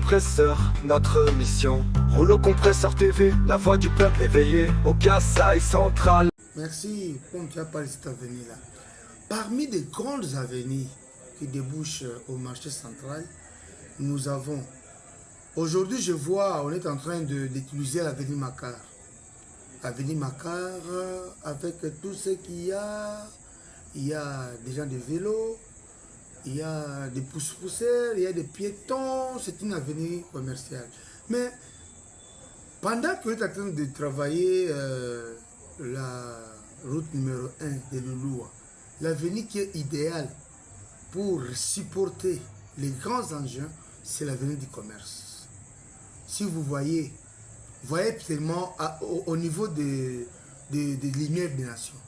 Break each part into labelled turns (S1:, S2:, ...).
S1: compresseur, notre mission. Rouleau compresseur TV, la voix du peuple éveillé au Kasaï central.
S2: Merci, comme tu as parlé de cette avenue-là. Parmi les grandes avenues qui débouchent au marché central, nous avons... Aujourd'hui, je vois, on est en train d'utiliser l'avenue Makar. Avenue Makar, avec tout ce qu'il y a, il y a des gens de vélo, il y a des pousse-pousseurs, il y a des piétons, c'est une avenue commerciale. Mais pendant qu'on est en train de travailler la route numéro 1 de Louloua, l'avenue qui est idéale pour supporter les grands engins, c'est l'avenue du commerce. Si vous voyez tellement au niveau de Lumière des Nations,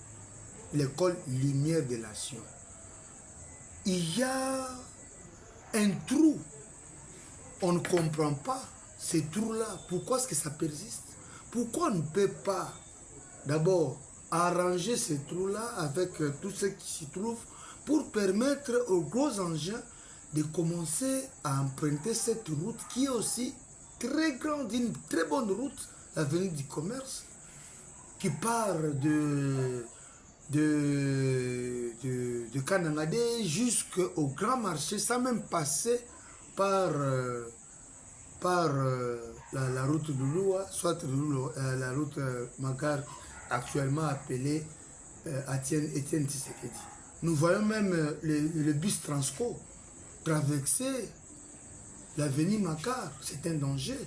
S2: l'école Lumière des Nations, il y a un trou. On ne comprend pas ce trou-là. Pourquoi est-ce que ça persiste? Pourquoi on ne peut pas d'abord arranger ce trou-là avec tout ce qui s'y trouve pour permettre aux gros engins de commencer à emprunter cette route qui est aussi très grande, une très bonne route, l'avenue du commerce, qui part de Kanangadé jusqu'au grand marché, sans même passer par la route de Louloua, soit la route Makar, actuellement appelée Étienne Tshisekedi. Nous voyons même le bus Transco traverser l'avenue Makar, c'est un danger.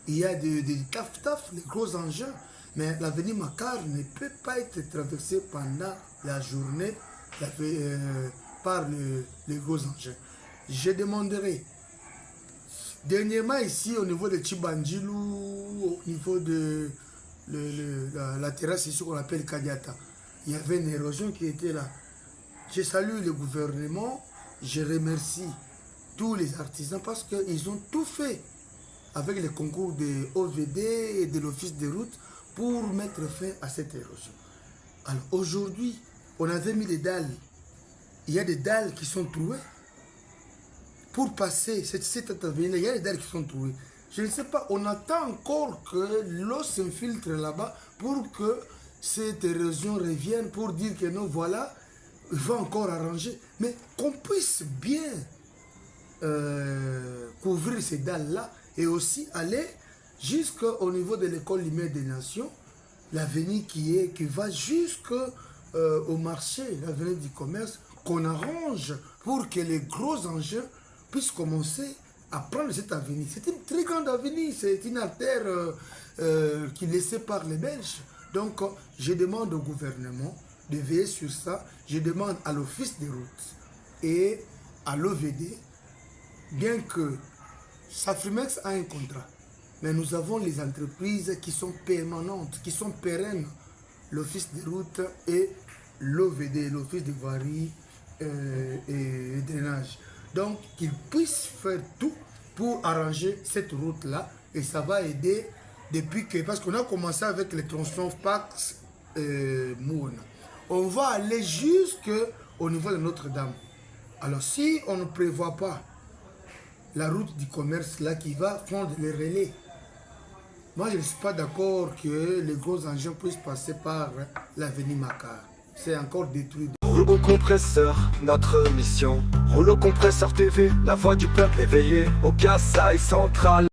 S2: Il y a des taf-taf, les gros engins, mais l'avenue Makar ne peut pas être traversée pendant la journée par les gros engins. Je demanderai, dernièrement ici au niveau de Chibandjilou, au niveau de la terrasse ici qu'on appelle Kadiata, il y avait une érosion qui était là. Je salue le gouvernement, je remercie tous les artisans parce qu'ils ont tout fait avec les concours de OVD et de l'Office des routes pour mettre fin à cette érosion. Alors aujourd'hui, on avait mis des dalles. Il y a des dalles qui sont trouées. Pour passer cette avenue, il y a des dalles qui sont trouées. Je ne sais pas, on attend encore que l'eau s'infiltre là-bas pour que cette érosion revienne, pour dire que non, voilà, il va encore arranger. Mais qu'on puisse bien couvrir ces dalles-là et aussi aller jusqu'au niveau de l'école Lumière des Nations, l'avenue qui va jusqu'au marché, l'avenue du commerce, qu'on arrange pour que les gros engins puissent commencer à prendre cette avenue. C'est une très grande avenue, c'est une artère qui est laissée par les Belges. Donc, je demande au gouvernement de veiller sur ça. Je demande à l'Office des routes et à l'OVD, bien que Safrimex a un contrat, mais nous avons les entreprises qui sont permanentes, qui sont pérennes, l'Office des routes et l'OVD, l'Office de voirie et drainage. Donc, qu'ils puissent faire tout pour arranger cette route-là, et ça va aider depuis que, parce qu'on a commencé avec les tronçons Pax Mouna. On va aller jusqu'au niveau de Notre-Dame. Alors, si on ne prévoit pas la route du commerce là qui va prendre les relais, moi je ne suis pas d'accord que les gros engins puissent passer par l'avenue Makar. C'est encore détruit.
S1: Rouleau compresseur, notre mission. Rouleau compresseur TV, la voix du peuple éveillé au Kasaï central.